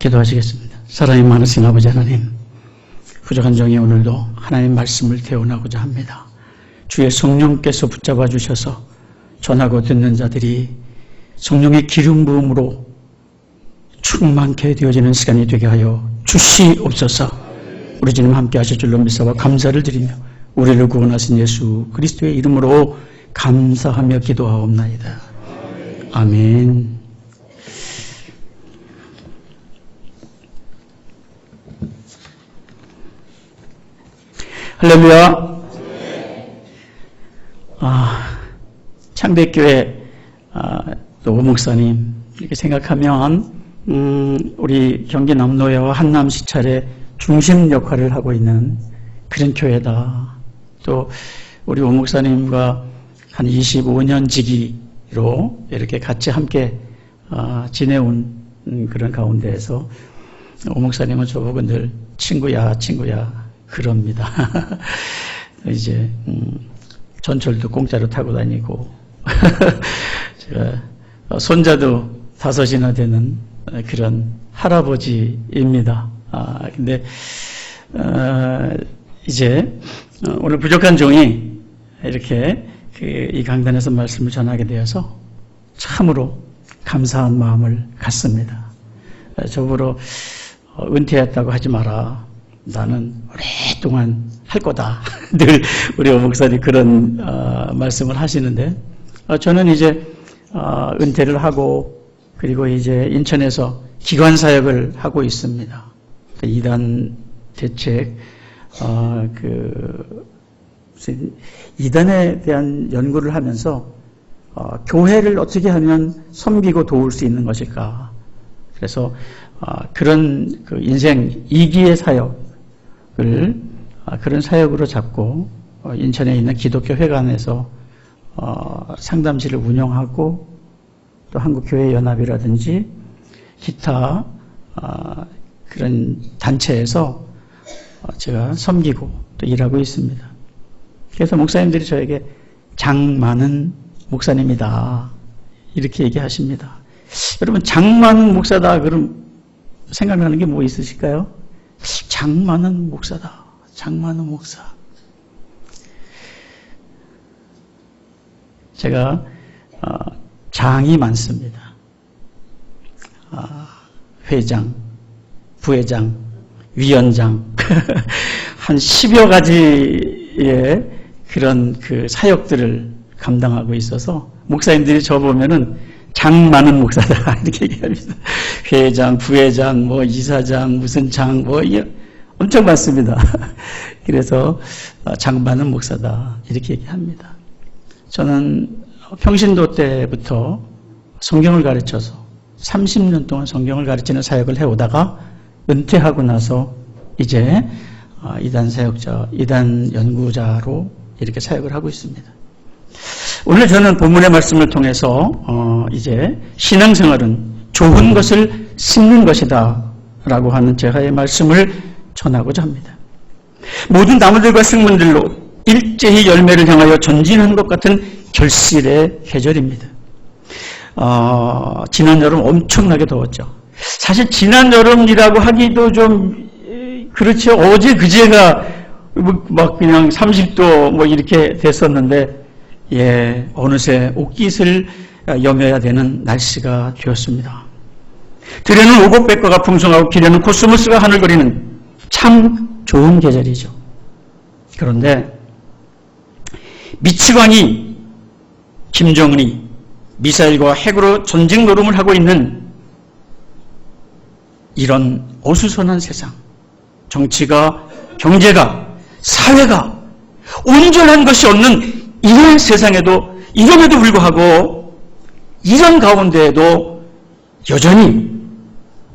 기도하시겠습니다. 사랑이 많으신 아버지 하나님, 부족한 종이 오늘도 하나님의 말씀을 태어나고자 합니다. 주의 성령께서 붙잡아 주셔서 전하고 듣는 자들이 성령의 기름 부음으로 충만케 되어지는 시간이 되게 하여 주시옵소서. 우리 주님 함께 하실 줄로 믿사와 감사를 드리며 우리를 구원하신 예수 그리스도의 이름으로 감사하며 기도하옵나이다. 아멘. 할렐루야. 창대교회 노 목사님 이렇게 생각하면 우리 경기 남노예와 한남 시찰의 중심 역할을 하고 있는 그런 교회다. 또 우리 오 목사님과 한 25년 지기로 이렇게 같이 함께 지내온 그런 가운데에서 오 목사님은 저보고 늘 친구야 그럽니다. 이제 전철도 공짜로 타고 다니고 제가 손자도 5이나 되는 그런 할아버지입니다. 근데 이제 오늘 부족한 종이 이렇게 이 강단에서 말씀을 전하게 되어서 참으로 감사한 마음을 갖습니다. 저보러 은퇴했다고 하지 마라. 나는 오랫동안 할 거다. 늘 우리 오 목사님 그런 말씀을 하시는데 저는 이제 은퇴를 하고 그리고 이제 인천에서 기관 사역을 하고 있습니다. 이단 대책 이단에 대한 연구를 하면서 교회를 어떻게 하면 섬기고 도울 수 있는 것일까? 그래서 그런 그 인생 2기의 사역을 그런 사역으로 잡고 인천에 있는 기독교 회관에서 상담실을 운영하고 또 한국교회연합이라든지 기타 그런 단체에서 제가 섬기고 또 일하고 있습니다. 그래서 목사님들이 저에게 장 많은 목사님이다 이렇게 얘기하십니다. 여러분 장 많은 목사다 그럼 생각나는 게 뭐 있으실까요? 장 많은 목사다. 장 많은 목사. 제가 장이 많습니다. 회장, 부회장, 위원장 한 10여 가지의 그런 그 사역들을 감당하고 있어서 목사님들이 저 보면은 장 많은 목사다 이렇게 얘기합니다. 회장, 부회장, 뭐 이사장, 무슨 장, 뭐 엄청 많습니다. 그래서 장 많은 목사다 이렇게 얘기합니다. 저는 평신도 때부터 성경을 가르쳐서 30년 동안 성경을 가르치는 사역을 해오다가 은퇴하고 나서 이제 이단 사역자, 이단 연구자로 이렇게 사역을 하고 있습니다. 오늘 저는 본문의 말씀을 통해서 이제 신앙생활은 좋은 것을 심는 것이다 라고 하는 제가의 말씀을 전하고자 합니다. 모든 나무들과 식물들로 일제히 열매를 향하여 전진하는 것 같은 결실의 계절입니다. 지난 여름 엄청나게 더웠죠. 사실 지난 여름이라고 하기도 좀 그렇죠. 어제 그제가 막 그냥 30도 뭐 이렇게 됐었는데 어느새 옷깃을 여며야 되는 날씨가 되었습니다. 들에는 오곡백과가 풍성하고 길에는 코스모스가 하늘거리는 참 좋은 계절이죠. 그런데 미치광이 김정은이 미사일과 핵으로 전쟁 노름을 하고 있는 이런 어수선한 세상, 정치가, 경제가, 사회가 온전한 것이 없는 이런 세상에도, 이럼에도 불구하고 이런 가운데에도 여전히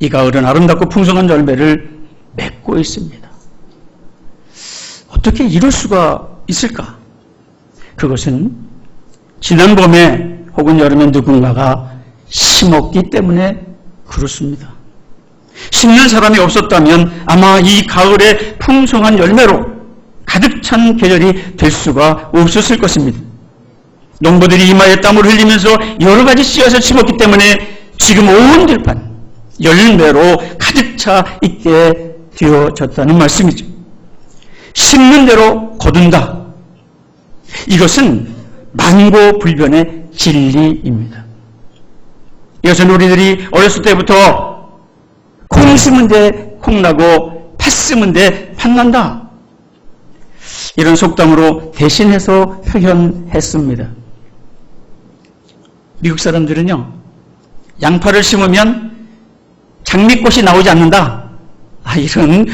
이 가을은 아름답고 풍성한 열매를 맺고 있습니다. 어떻게 이럴 수가 있을까? 그것은 지난 봄에 혹은 여름에 누군가가 심었기 때문에 그렇습니다. 심는 사람이 없었다면 아마 이 가을의 풍성한 열매로 가득 찬 계절이 될 수가 없었을 것입니다. 농부들이 이마에 땀을 흘리면서 여러 가지 씨앗을 심었기 때문에 지금 온 들판 열매로 가득 일차 있게 되어졌다는 말씀이죠. 심는 대로 거둔다. 이것은 만고불변의 진리입니다. 이것은 우리들이 어렸을 때부터 콩 심은 데 콩 나고 팥 심은 데 팥 난다. 이런 속담으로 대신해서 표현했습니다. 미국 사람들은요, 양파를 심으면 장미꽃이 나오지 않는다. 이런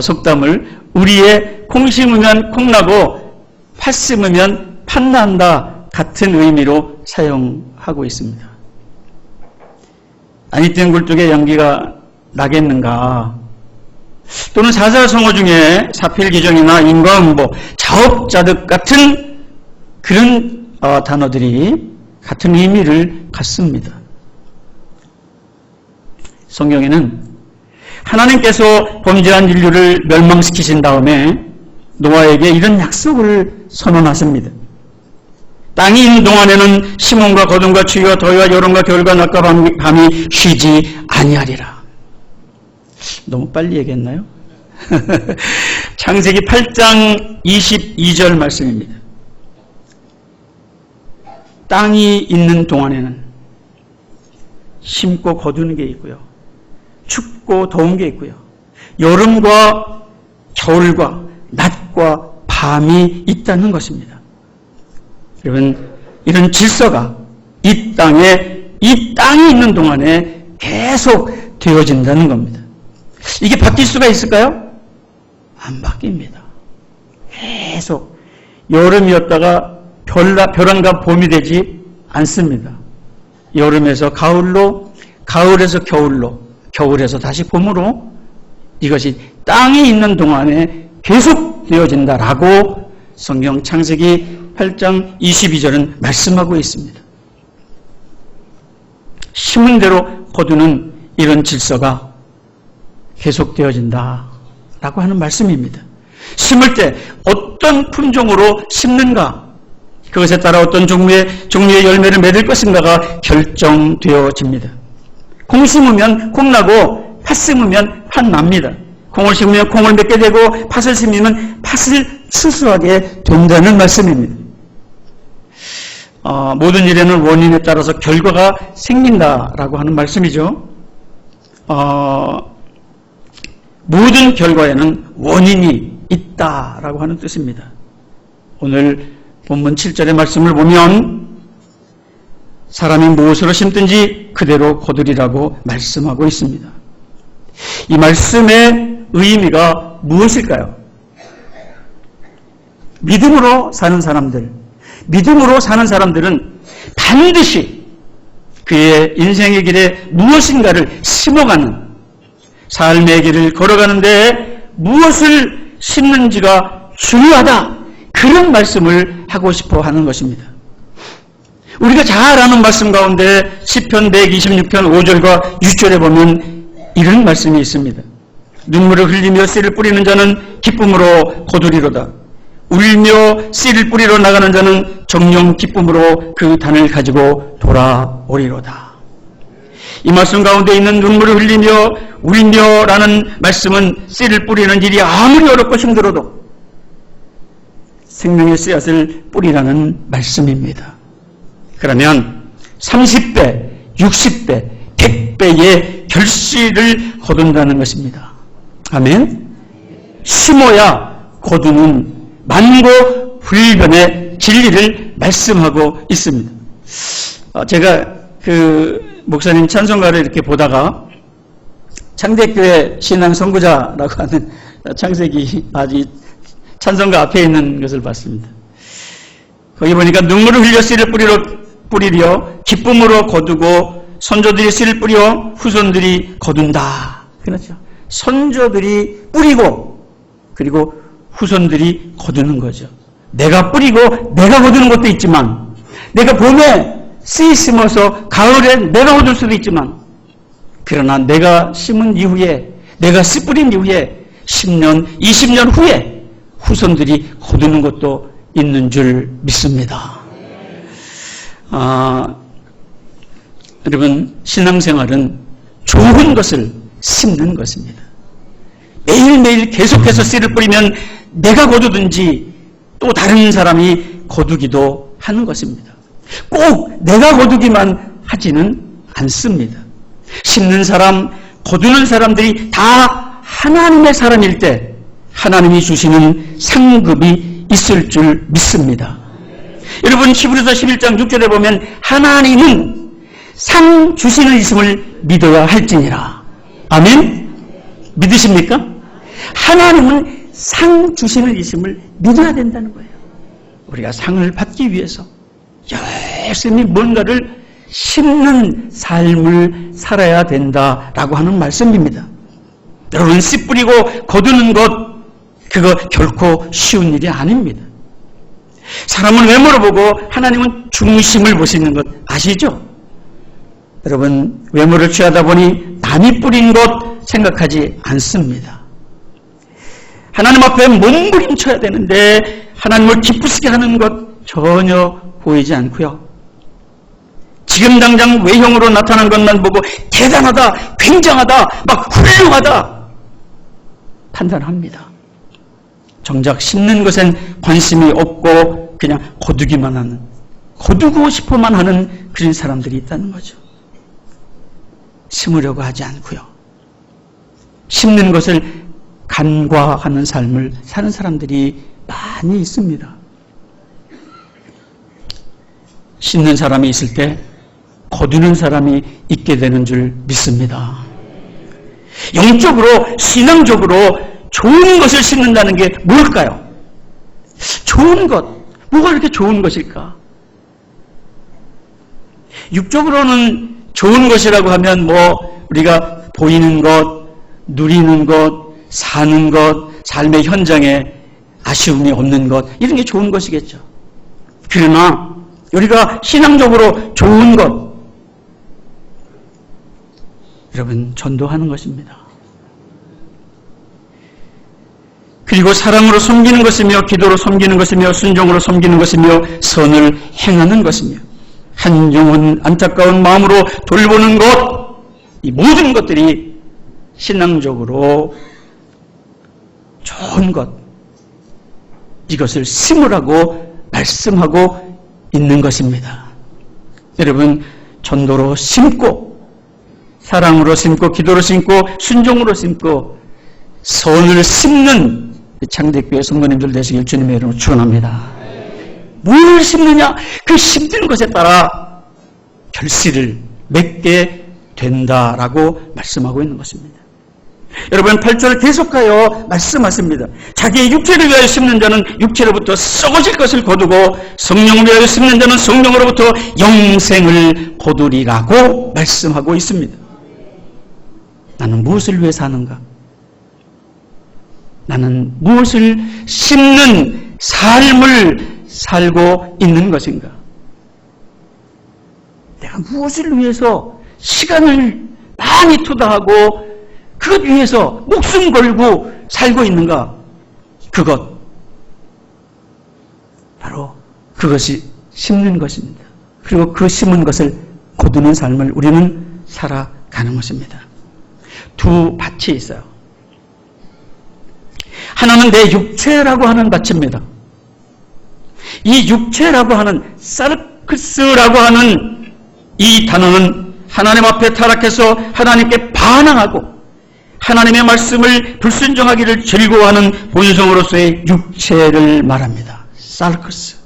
속담을 우리의 콩 심으면 콩 나고 팥 심으면 팥 난다 같은 의미로 사용하고 있습니다. 아니 땐 굴뚝에 연기가 나겠는가? 또는 사자성어 중에 사필기정이나 인과응보, 자업자득 같은 그런 단어들이 같은 의미를 갖습니다. 성경에는 하나님께서 범죄한 인류를 멸망시키신 다음에 노아에게 이런 약속을 선언하십니다. 땅이 있는 동안에는 심음과 거둠과 추위와 더위와 여름과 겨울과 낮과 밤이 쉬지 아니하리라. 너무 빨리 얘기했나요? 창세기 8장 22절 말씀입니다. 땅이 있는 동안에는 심고 거두는 게 있고요. 춥고 더운 게 있고요. 여름과 겨울과 낮과 밤이 있다는 것입니다. 여러분, 이런 질서가 이 땅이 있는 동안에 계속 되어진다는 겁니다. 이게 바뀔 수가 있을까요? 안 바뀝니다. 계속 여름이었다가 벼랑과 봄이 되지 않습니다. 여름에서 가을로, 가을에서 겨울로, 겨울에서 다시 봄으로 이것이 땅이 있는 동안에 계속 되어진다라고 성경 창세기 8장 22절은 말씀하고 있습니다. 심은 대로 거두는 이런 질서가 계속되어진다라고 하는 말씀입니다. 심을 때 어떤 품종으로 심는가, 그것에 따라 어떤 종류의 열매를 맺을 것인가가 결정되어집니다. 콩 심으면 콩 나고 팥 심으면 팥 납니다. 콩을 심으면 콩을 맺게 되고 팥을 심으면 팥을 추수하게 된다는 말씀입니다. 모든 일에는 원인에 따라서 결과가 생긴다라고 하는 말씀이죠. 모든 결과에는 원인이 있다라고 하는 뜻입니다. 오늘 본문 7절의 말씀을 보면 사람이 무엇으로 심든지 그대로 거두리라고 말씀하고 있습니다. 이 말씀의 의미가 무엇일까요? 믿음으로 사는 사람들은 반드시 그의 인생의 길에 무엇인가를 심어가는, 삶의 길을 걸어가는데 무엇을 심는지가 중요하다, 그런 말씀을 하고 싶어 하는 것입니다. 우리가 잘 아는 말씀 가운데 시편 126편 5절과 6절에 보면 이런 말씀이 있습니다. 눈물을 흘리며 씨를 뿌리는 자는 기쁨으로 거두리로다. 울며 씨를 뿌리러 나가는 자는 정령 기쁨으로 그 단을 가지고 돌아오리로다. 이 말씀 가운데 있는 눈물을 흘리며 울며라는 말씀은 씨를 뿌리는 일이 아무리 어렵고 힘들어도 생명의 씨앗을 뿌리라는 말씀입니다. 그러면 30배, 60배, 100배의 결실을 거둔다는 것입니다. 아멘. 심어야 거두는 만고불변의 진리를 말씀하고 있습니다. 제가 목사님 찬송가를 이렇게 보다가 창대교회 신앙 선구자라고 하는 창세기 아주 찬송가 앞에 있는 것을 봤습니다. 거기 보니까 눈물을 흘려 씨를 뿌리려 기쁨으로 거두고 선조들이 씨를 뿌려 후손들이 거둔다. 그렇죠. 선조들이 뿌리고 그리고 후손들이 거두는 거죠. 내가 뿌리고 내가 거두는 것도 있지만, 내가 봄에 씨 심어서 가을에 내가 거둘 수도 있지만, 그러나 내가 심은 이후에, 내가 씨 뿌린 이후에 10년, 20년 후에 후손들이 거두는 것도 있는 줄 믿습니다. 여러분, 신앙생활은 좋은 것을 심는 것입니다. 매일매일 계속해서 씨를 뿌리면 내가 거두든지 또 다른 사람이 거두기도 하는 것입니다. 꼭 내가 거두기만 하지는 않습니다. 심는 사람, 거두는 사람들이 다 하나님의 사람일 때 하나님이 주시는 상급이 있을 줄 믿습니다. 여러분, 히브리서 11장 6절에 보면 하나님은 상 주시는 있음을 믿어야 할지니라. 아멘? 믿으십니까? 하나님은 상 주시는 있음을 믿어야 된다는 거예요. 우리가 상을 받기 위해서 열심히 뭔가를 심는 삶을 살아야 된다라고 하는 말씀입니다. 여러분, 씨 뿌리고 거두는 것, 그거 결코 쉬운 일이 아닙니다. 사람은 외모를 보고 하나님은 중심을 보시는 것 아시죠? 여러분, 외모를 취하다 보니 남이 뿌린 것 생각하지 않습니다. 하나님 앞에 몸부림쳐야 되는데 하나님을 기쁘시게 하는 것 전혀 보이지 않고요. 지금 당장 외형으로 나타난 것만 보고 대단하다, 굉장하다, 막 훌륭하다 판단합니다. 정작 심는 것엔 관심이 없고 그냥 거두기만 하는, 거두고 싶어만 하는 그런 사람들이 있다는 거죠. 심으려고 하지 않고요. 심는 것을 간과하는 삶을 사는 사람들이 많이 있습니다. 심는 사람이 있을 때 거두는 사람이 있게 되는 줄 믿습니다. 영적으로, 신앙적으로 좋은 것을 심는다는 게 뭘까요? 좋은 것, 뭐가 이렇게 좋은 것일까? 육적으로는 좋은 것이라고 하면 우리가 보이는 것, 누리는 것, 사는 것, 삶의 현장에 아쉬움이 없는 것, 이런 게 좋은 것이겠죠. 그러나 우리가 신앙적으로 좋은 것, 여러분, 전도하는 것입니다. 그리고 사랑으로 섬기는 것이며, 기도로 섬기는 것이며, 순종으로 섬기는 것이며, 선을 행하는 것이며, 한 영혼 안타까운 마음으로 돌보는 것, 이 모든 것들이 신앙적으로 좋은 것, 이것을 심으라고 말씀하고 있는 것입니다. 여러분, 전도로 심고, 사랑으로 심고, 기도로 심고, 순종으로 심고, 선을 심는 창대교회 성도님들 되시길 주님의 이름으로 축원합니다. 뭘 심느냐? 그 심는 것에 따라 결실을 맺게 된다라고 말씀하고 있는 것입니다. 여러분, 8절 계속하여 말씀하십니다. 자기의 육체를 위하여 심는 자는 육체로부터 썩어질 것을 거두고 성령을 위하여 심는 자는 성령으로부터 영생을 거두리라고 말씀하고 있습니다. 나는 무엇을 위해 사는가? 나는 무엇을 심는 삶을 살고 있는 것인가? 내가 무엇을 위해서 시간을 많이 투자하고 그것 위해서 목숨 걸고 살고 있는가? 그것, 바로 그것이 심는 것입니다. 그리고 그 심은 것을 거두는 삶을 우리는 살아가는 것입니다. 두 밭이 있어요. 하나는 내 육체라고 하는 밭입니다. 이 육체라고 하는 사르크스라고 하는 이 단어는 하나님 앞에 타락해서 하나님께 반항하고 하나님의 말씀을 불순종하기를 즐거워하는 본성으로서의 육체를 말합니다. 사르크스.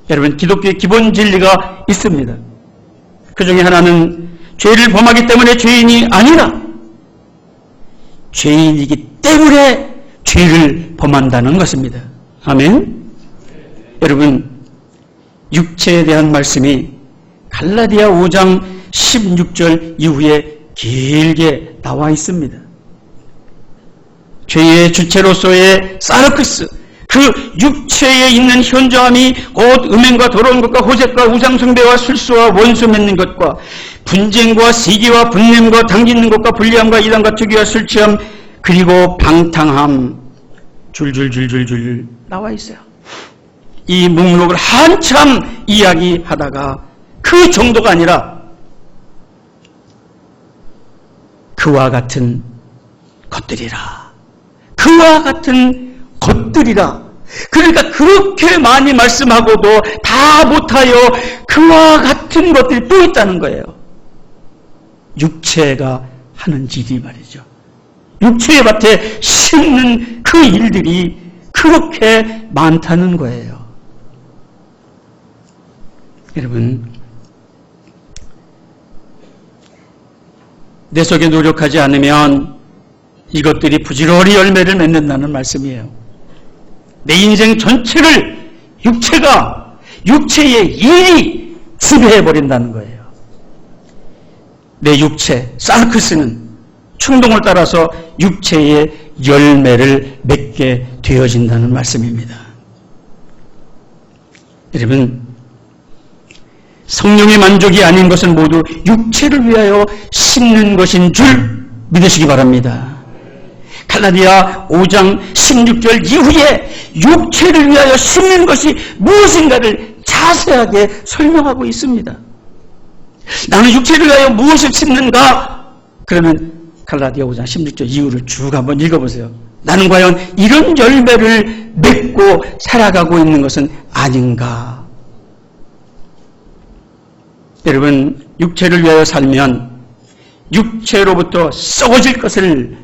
여러분, 기독교의 기본 진리가 있습니다. 그 중에 하나는 죄를 범하기 때문에 죄인이 아니라 죄인이기 때문에 죄를 범한다는 것입니다. 아멘. 여러분, 육체에 대한 말씀이 갈라디아 5장 16절 이후에 길게 나와 있습니다. 죄의 주체로서의 사르크스, 그 육체에 있는 현저함이 곧 음행과 더러운 것과 호색과 우상숭배와 술수와 원수 맺는 것과 분쟁과 시기와 분냄과 당짓는 것과 불리함과 이단과 투기와 술취함, 그리고 방탕함, 줄줄줄줄줄 나와 있어요. 이 목록을 한참 이야기하다가 그 정도가 아니라 그와 같은 것들이라. 그와 같은 것들이라. 그러니까 그렇게 많이 말씀하고도 다 못하여 그와 같은 것들이 또 있다는 거예요. 육체가 하는 일이 말이죠. 육체의 밭에 심는 그 일들이 그렇게 많다는 거예요. 여러분, 내 속에 노력하지 않으면 이것들이 부지런히 열매를 맺는다는 말씀이에요. 내 인생 전체를 육체의 일이 지배해버린다는 거예요. 내 육체, 사르크스는 충동을 따라서 육체의 열매를 맺게 되어진다는 말씀입니다. 여러분, 성령의 만족이 아닌 것은 모두 육체를 위하여 심는 것인 줄 믿으시기 바랍니다. 갈라디아 5장 16절 이후에 육체를 위하여 심는 것이 무엇인가를 자세하게 설명하고 있습니다. 나는 육체를 위하여 무엇을 심는가? 그러면 갈라디아 5장 16절 이후를 쭉 한번 읽어보세요. 나는 과연 이런 열매를 맺고 살아가고 있는 것은 아닌가? 여러분, 육체를 위하여 살면 육체로부터 썩어질 것을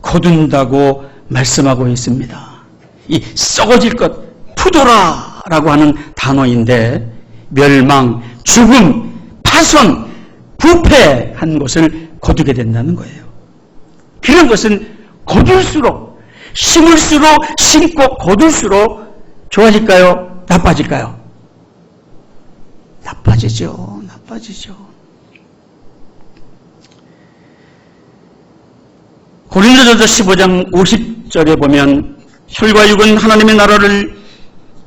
거둔다고 말씀하고 있습니다. 이 썩어질 것, 푸도라라고 하는 단어인데 멸망, 죽음, 파손, 부패한 것을 거두게 된다는 거예요. 그런 것은 거둘수록, 심을수록, 심고 거둘수록 좋아질까요? 나빠질까요? 나빠지죠. 고린도전서 15장 50절에 보면 혈과 육은 하나님의 나라를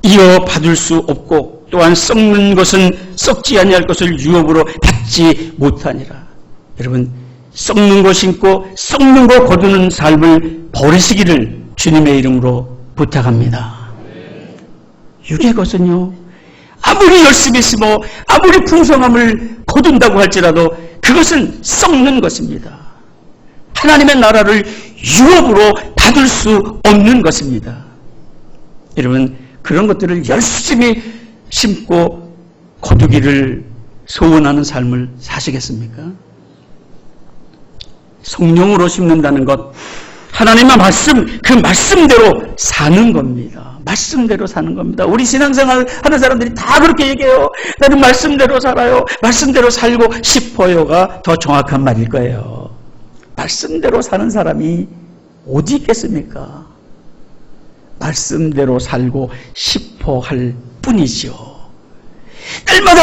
이어받을 수 없고 또한 썩는 것은 썩지 아니할 것을 유업으로 받지 못하니라. 여러분, 썩는 거 심고 썩는 거 거두는 삶을 버리시기를 주님의 이름으로 부탁합니다. 육의 것은요, 아무리 열심히 심어 아무리 풍성함을 거둔다고 할지라도 그것은 썩는 것입니다. 하나님의 나라를 유업으로 받을 수 없는 것입니다. 여러분, 그런 것들을 열심히 심고 거두기를 소원하는 삶을 사시겠습니까? 성령으로 심는다는 것, 하나님의 말씀, 그 말씀대로 사는 겁니다. 말씀대로 사는 겁니다. 우리 신앙생활 하는 사람들이 다 그렇게 얘기해요. 나는 말씀대로 살아요. 말씀대로 살고 싶어요가 더 정확한 말일 거예요. 말씀대로 사는 사람이 어디 있겠습니까? 말씀대로 살고 싶어 할 뿐이죠.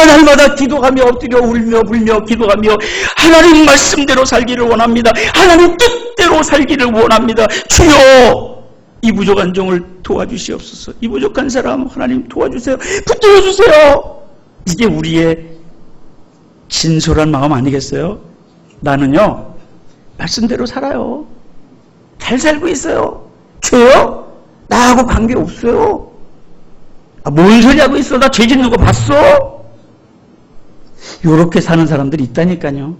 날마다 기도하며 엎드려 울며 불며 기도하며 하나님 말씀대로 살기를 원합니다. 하나님 뜻대로 살기를 원합니다. 주여, 이 부족한 종을 도와주시옵소서. 이 부족한 사람 하나님 도와주세요. 붙들어주세요. 이게 우리의 진솔한 마음 아니겠어요? 나는요, 말씀대로 살아요. 잘 살고 있어요. 죄요? 나하고 관계없어요. 뭔 소리 하고 있어? 나 죄 짓는 거 봤어? 이렇게 사는 사람들이 있다니까요.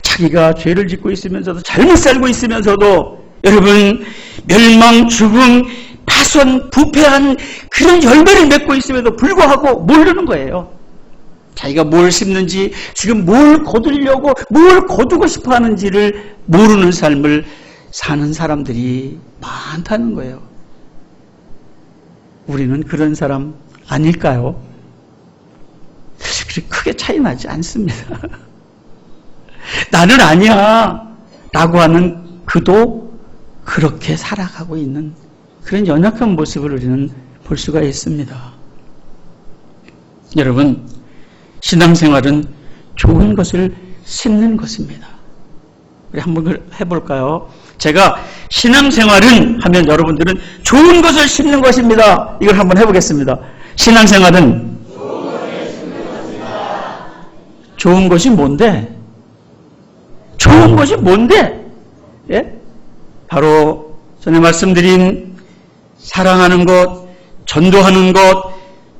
자기가 죄를 짓고 있으면서도, 잘못 살고 있으면서도, 여러분, 멸망, 죽음, 파손, 부패한 그런 열매를 맺고 있음에도 불구하고 모르는 거예요. 자기가 뭘 심는지, 지금 뭘 거두려고, 뭘 거두고 싶어 하는지를 모르는 삶을 사는 사람들이 많다는 거예요. 우리는 그런 사람 아닐까요? 그렇게 크게 차이 나지 않습니다. 나는 아니야 라고 하는 그도 그렇게 살아가고 있는 그런 연약한 모습을 우리는 볼 수가 있습니다. 여러분, 신앙생활은 좋은 것을 심는 것입니다. 우리 한번 해볼까요? 제가 신앙생활은 하면 여러분들은 좋은 것을 심는 것입니다. 이걸 한번 해보겠습니다. 신앙생활은 좋은 것이 뭔데? 좋은 것이 뭔데? 예? 바로 전에 말씀드린 사랑하는 것, 전도하는 것,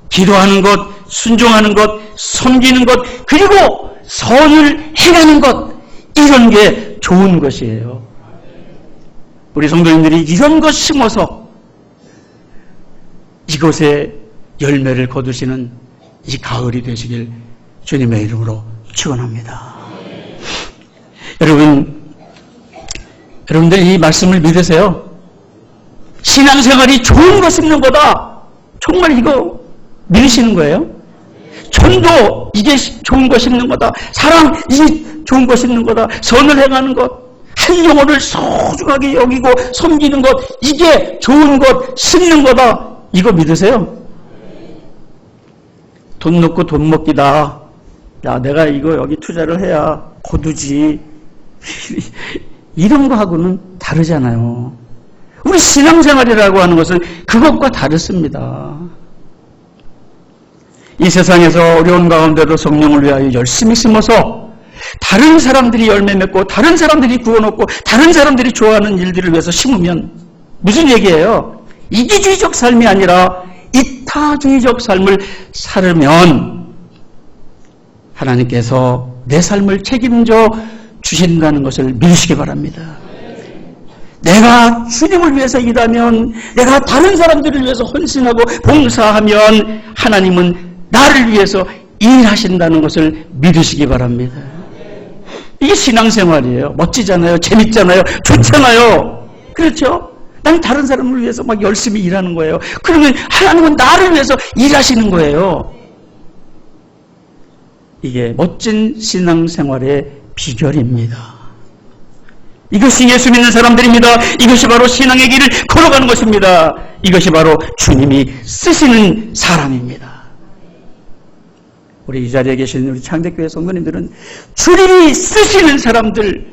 기도하는 것, 순종하는 것, 섬기는 것, 그리고 선을 행하는 것, 이런 게 좋은 것이에요. 우리 성도님들이 이런 것 심어서 이곳에 열매를 거두시는 이 가을이 되시길 주님의 이름으로 축원합니다. 여러분들 이 말씀을 믿으세요. 신앙생활이 좋은 거 심는 거다. 정말 이거 믿으시는 거예요? 전도 이게 좋은 거 심는 거다. 사랑 이게 좋은 거 심는 거다. 선을 행하는 것, 한 영혼을 소중하게 여기고 섬기는 것, 이게 좋은 것 심는 거다. 이거 믿으세요? 돈 넣고 돈 먹기다. 야, 내가 이거 여기 투자를 해야 거두지. 이런 거하고는 다르잖아요. 우리 신앙생활이라고 하는 것은 그것과 다르습니다. 이 세상에서 어려운 가운데도 성령을 위하여 열심히 심어서 다른 사람들이 열매 맺고 다른 사람들이 구원 얻고 다른 사람들이 좋아하는 일들을 위해서 심으면 무슨 얘기예요? 이기주의적 삶이 아니라 이타주의적 삶을 살으면 하나님께서 내 삶을 책임져 주신다는 것을 믿으시기 바랍니다. 내가 주님을 위해서 일하면, 내가 다른 사람들을 위해서 헌신하고 봉사하면 하나님은 나를 위해서 일하신다는 것을 믿으시기 바랍니다. 이게 신앙생활이에요. 멋지잖아요. 재밌잖아요. 좋잖아요. 그렇죠? 난 다른 사람을 위해서 막 열심히 일하는 거예요. 그러면 하나님은 나를 위해서 일하시는 거예요. 이게 멋진 신앙생활의 비결입니다. 이것이 예수 믿는 사람들입니다. 이것이 바로 신앙의 길을 걸어가는 것입니다. 이것이 바로 주님이 쓰시는 사람입니다. 우리 이 자리에 계신 우리 창대교회 성도님들은 주님이 쓰시는 사람들,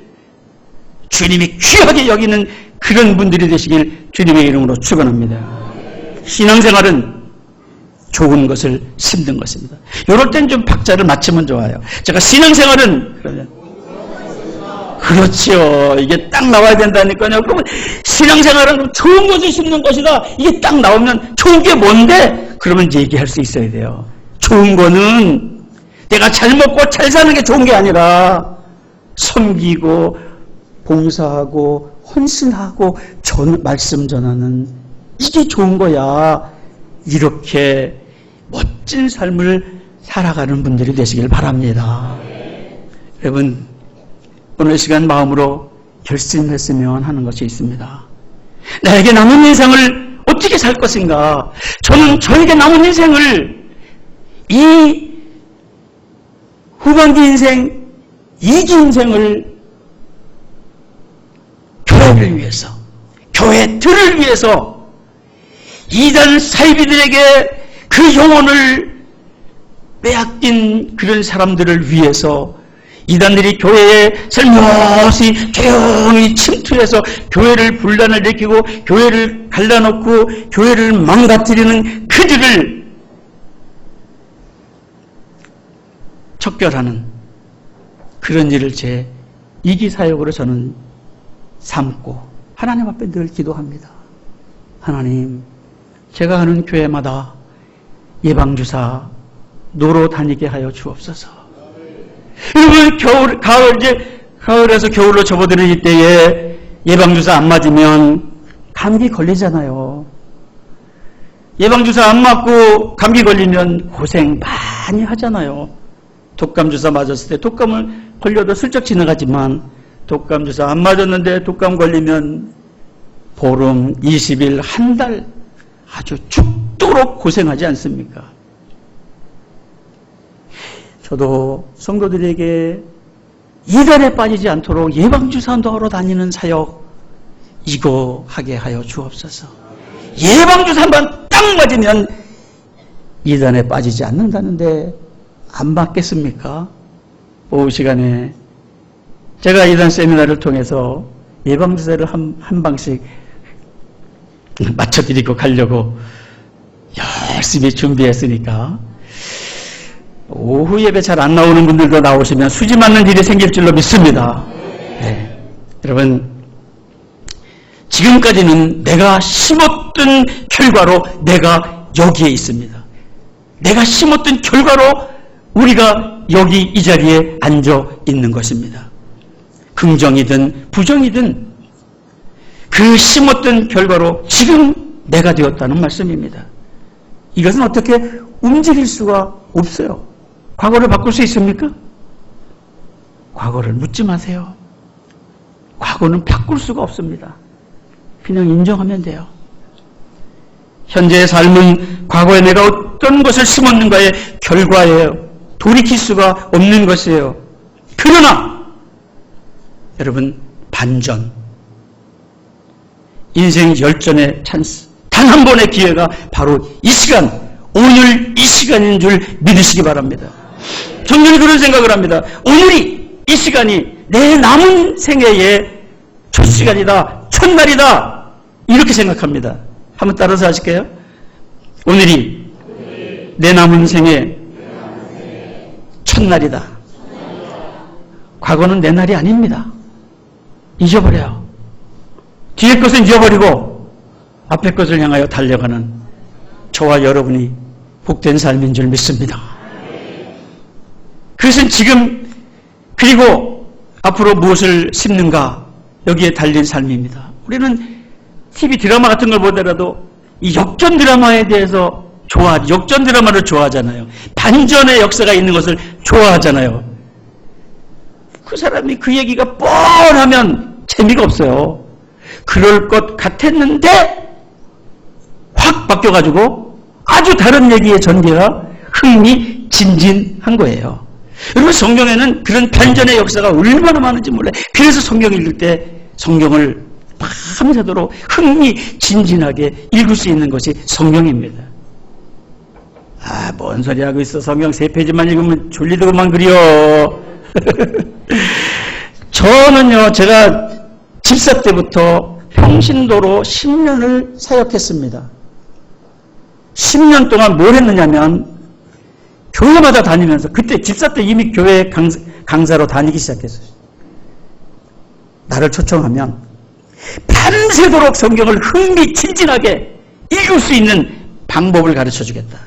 주님이 귀하게 여기는 그런 분들이 되시길 주님의 이름으로 축원합니다. 신앙생활은 좋은 것을 심는 것입니다. 이럴 땐 좀 박자를 맞추면 좋아요. 제가 신앙생활은 그러면 그렇죠. 이게 딱 나와야 된다니까요. 그러면 신앙생활은 좋은 것을 심는 것이다. 이게 딱 나오면 좋은 게 뭔데? 그러면 이제 얘기할 수 있어야 돼요. 좋은 거는 내가 잘 먹고 잘 사는 게 좋은 게 아니라 섬기고 봉사하고 헌신하고 말씀 전하는 이게 좋은 거야. 이렇게 멋진 삶을 살아가는 분들이 되시길 바랍니다. 여러분, 오늘 시간 마음으로 결심했으면 하는 것이 있습니다. 나에게 남은 인생을 어떻게 살 것인가? 저는 저에게 남은 인생을 이 후반기 인생, 2기 인생을 교회를 위해서, 교회들을 위해서 이단 사이비들에게 그 영혼을 빼앗긴 그런 사람들을 위해서 이단들이 교회에 살며시 조용히 침투해서 교회를 분란을 일으키고 교회를 갈라놓고 교회를 망가뜨리는 그들을 척결하는 그런 일을 제 이기 사역으로 저는 삼고 하나님 앞에 늘 기도합니다. 하나님, 제가 가는 교회마다 예방주사 노로 다니게 하여 주옵소서. 여러분, 가을에서 겨울로 접어드는 이때에 예방주사 안 맞으면 감기 걸리잖아요. 예방주사 안 맞고 감기 걸리면 고생 많이 하잖아요. 독감주사 맞았을 때 독감을 걸려도 슬쩍 지나가지만 독감주사 안 맞았는데 독감 걸리면 보름, 20일, 한 달 아주 죽도록 고생하지 않습니까? 저도 성도들에게 이단에 빠지지 않도록 예방주사 넣으러 다니는 사역 이거 하게 하여 주옵소서. 예방주사 한번 딱 맞으면 이단에 빠지지 않는다는데 안 맞겠습니까? 오후 시간에 제가 이단 세미나를 통해서 예방주사를 한 방씩 맞춰드리고 가려고 열심히 준비했으니까 오후 예배 잘 안 나오는 분들도 나오시면 수지 맞는 일이 생길 줄로 믿습니다. 네. 여러분, 지금까지는 내가 심었던 결과로 내가 여기에 있습니다. 내가 심었던 결과로 우리가 여기 이 자리에 앉아 있는 것입니다. 긍정이든 부정이든 그 심었던 결과로 지금 내가 되었다는 말씀입니다. 이것은 어떻게 움직일 수가 없어요. 과거를 바꿀 수 있습니까? 과거를 묻지 마세요. 과거는 바꿀 수가 없습니다. 그냥 인정하면 돼요. 현재의 삶은 과거에 내가 어떤 것을 심었는가의 결과예요. 돌이킬 수가 없는 것이에요. 그러나 여러분, 반전, 인생 열전의 찬스, 단 한 번의 기회가 바로 이 시간, 오늘 이 시간인 줄 믿으시기 바랍니다. 저는 그런 생각을 합니다. 오늘이, 이 시간이 내 남은 생애의 첫 시간이다, 첫날이다, 이렇게 생각합니다. 한번 따라서 하실게요. 오늘이 내 남은 생애 첫날이다. 과거는 내 날이 아닙니다. 잊어버려요. 뒤의 것은 잊어버리고 앞의 것을 향하여 달려가는 저와 여러분이 복된 삶인 줄 믿습니다. 그것은 지금, 그리고 앞으로 무엇을 심는가, 여기에 달린 삶입니다. 우리는 TV 드라마 같은 걸 보더라도 이 역전 드라마에 대해서 역전 드라마를 좋아하잖아요. 반전의 역사가 있는 것을 좋아하잖아요. 그 사람이 그 얘기가 뻔하면 재미가 없어요. 그럴 것 같았는데 확 바뀌어가지고 아주 다른 얘기의 전개가 흥미진진한 거예요. 여러분, 성경에는 그런 반전의 역사가 얼마나 많은지 몰라요. 그래서 성경 읽을 때 성경을 밤새도록 흥미진진하게 읽을 수 있는 것이 성경입니다. 뭔 소리 하고 있어. 성경 3페이지만 읽으면 졸리더구만 그려. 저는요, 제가 집사 때부터 평신도로 10년을 사역했습니다. 10년 동안 뭘 했느냐면, 교회마다 다니면서, 그때 집사 때 이미 교회 강사로 다니기 시작했어요. 나를 초청하면 밤새도록 성경을 흥미진진하게 읽을 수 있는 방법을 가르쳐 주겠다.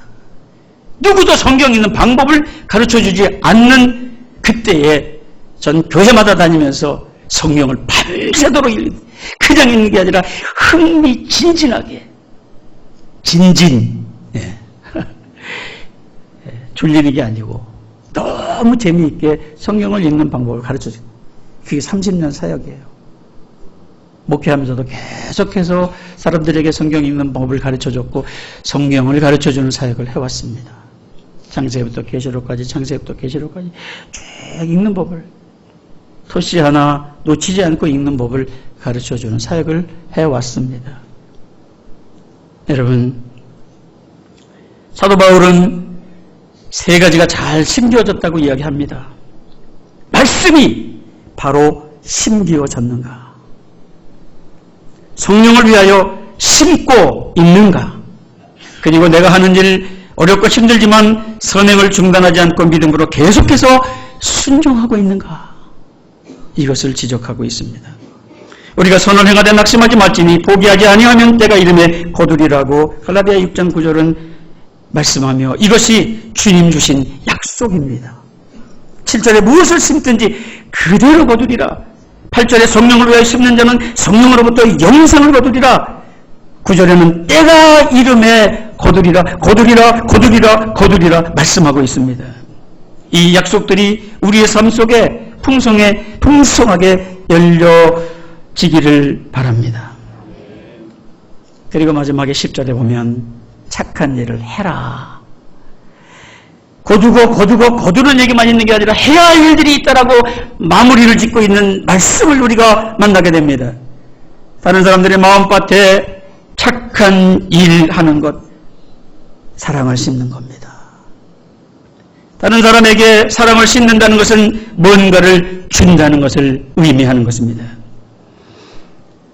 누구도 성경 읽는 방법을 가르쳐 주지 않는 그때에 전 교회마다 다니면서 성경을 밤새도록 그냥 읽는 게 아니라 흥미진진하게, 진진, 졸리는 게 아니고 너무 재미있게 성경을 읽는 방법을 가르쳐 주고, 그게 30년 사역이에요. 목회하면서도 계속해서 사람들에게 성경 읽는 방법을 가르쳐줬고 성경을 가르쳐주는 사역을 해왔습니다. 창세기부터 계시록까지, 창세기부터 계시록까지 쭉 읽는 법을, 토시 하나 놓치지 않고 읽는 법을 가르쳐주는 사역을 해왔습니다. 여러분, 사도 바울은 3가지가 잘 심겨졌다고 이야기합니다. 말씀이 바로 심기어졌는가? 성령을 위하여 심고 있는가? 그리고 내가 하는 일 어렵고 힘들지만 선행을 중단하지 않고 믿음으로 계속해서 순종하고 있는가? 이것을 지적하고 있습니다. 우리가 선을 행하되 낙심하지 말지니 포기하지 아니하면 때가 이름에 거두리라고 갈라디아 6장 9절은 말씀하며, 이것이 주님 주신 약속입니다. 7절에 무엇을 심든지 그대로 거두리라. 8절에 성령을 위하여 심는 자는 성령으로부터 영생을 거두리라. 9절에는 때가 이름에 거두리라, 거두리라, 거두리라, 거두리라 말씀하고 있습니다. 이 약속들이 우리의 삶 속에 풍성하게 열려지기를 바랍니다. 그리고 마지막에 10절에 보면 착한 일을 해라. 거두는 얘기만 있는 게 아니라 해야 할 일들이 있다라고 마무리를 짓고 있는 말씀을 우리가 만나게 됩니다. 다른 사람들의 마음밭에 착한 일 하는 것, 사랑을 심는 겁니다. 다른 사람에게 사랑을 심는다는 것은 뭔가를 준다는 것을 의미하는 것입니다.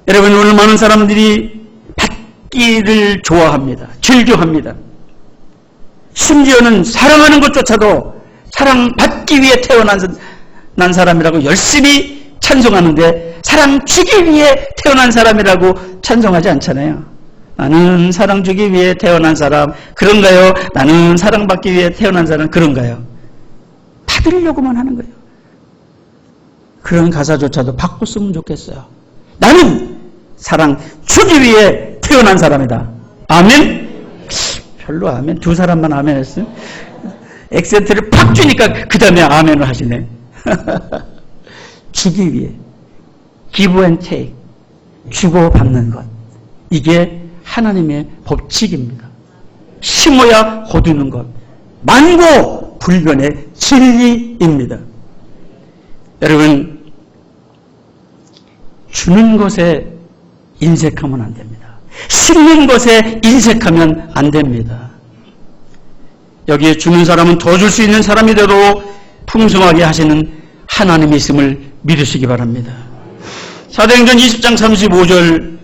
여러분, 오늘 많은 사람들이 받기를 좋아합니다. 즐겨합니다. 심지어는 사랑하는 것조차도 사랑받기 위해 태어난 사람이라고 열심히 찬송하는데 사랑 주기 위해 태어난 사람이라고 찬송하지 않잖아요. 나는 사랑 주기 위해 태어난 사람, 그런가요? 나는 사랑받기 위해 태어난 사람, 그런가요? 받으려고만 하는 거예요. 그런 가사조차도 바꿨으면 좋겠어요. 나는 사랑 주기 위해 태어난 사람이다. 아멘? 별로 아멘. 두 사람만 아멘 했어요. 액센트를 팍 주니까 그 다음에 아멘을 하시네. 주기 위해. give and take. 주고 받는 것. 이게 하나님의 법칙입니다. 심어야 거두는 것. 만고 불변의 진리입니다. 여러분, 주는 것에 인색하면 안 됩니다. 심는 것에 인색하면 안 됩니다. 여기에 주는 사람은 더 줄 수 있는 사람이 되도록 풍성하게 하시는 하나님이 있음을 믿으시기 바랍니다. 사도행전 20장 35절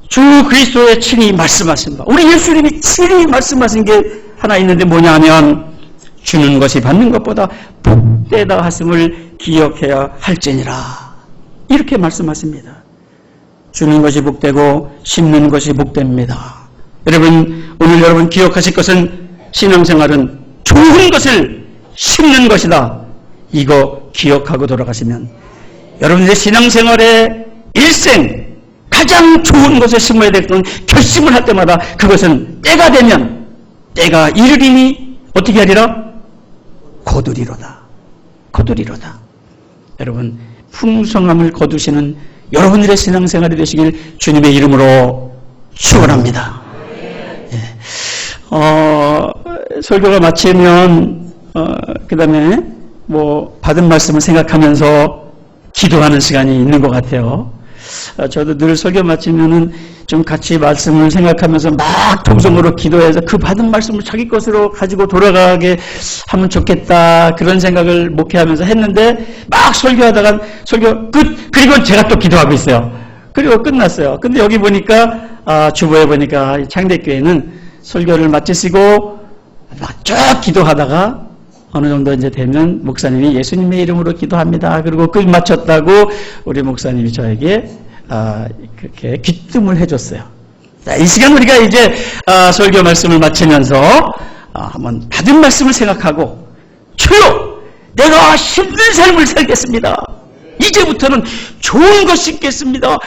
주 그리스도의 친히 말씀하신 바, 우리 예수님이 친히 말씀하신 게 하나 있는데 뭐냐 하면 주는 것이 받는 것보다 복되다 하심을 기억해야 할지니라. 이렇게 말씀하십니다. 주는 것이 복되고 심는 것이 복됩니다. 여러분, 오늘 여러분 기억하실 것은 신앙생활은 좋은 것을 심는 것이다. 이거 기억하고 돌아가시면 여러분의 신앙생활의 일생 가장 좋은 것을 심어야 되는 결심을 할 때마다 그것은 때가 되면 때가 이르리니 어떻게 하리라? 거두리로다. 거두리로다. 여러분, 풍성함을 거두시는 여러분들의 신앙생활이 되시길 주님의 이름으로 축원합니다. 예. 설교가 마치면 그 다음에 뭐 받은 말씀을 생각하면서 기도하는 시간이 있는 것 같아요. 저도 늘 설교 마치면은 좀 같이 말씀을 생각하면서 막 통성으로 기도해서 그 받은 말씀을 자기 것으로 가지고 돌아가게 하면 좋겠다, 그런 생각을 목회하면서 했는데 막 설교하다가 설교 끝, 그리고 제가 또 기도하고 있어요. 그리고 끝났어요. 근데 여기 보니까 주보에 보니까 창대교회는 설교를 마치시고 막 쭉 기도하다가 어느 정도 이제 되면 목사님이 예수님의 이름으로 기도합니다. 그리고 끝 마쳤다고 우리 목사님이 저에게 그렇게 귀뜸을 해줬어요. 자, 이 시간 우리가 이제 설교 말씀을 마치면서 한번 받은 말씀을 생각하고 주여, 내가 힘든 삶을 살겠습니다. 이제부터는 좋은 것 심겠습니다.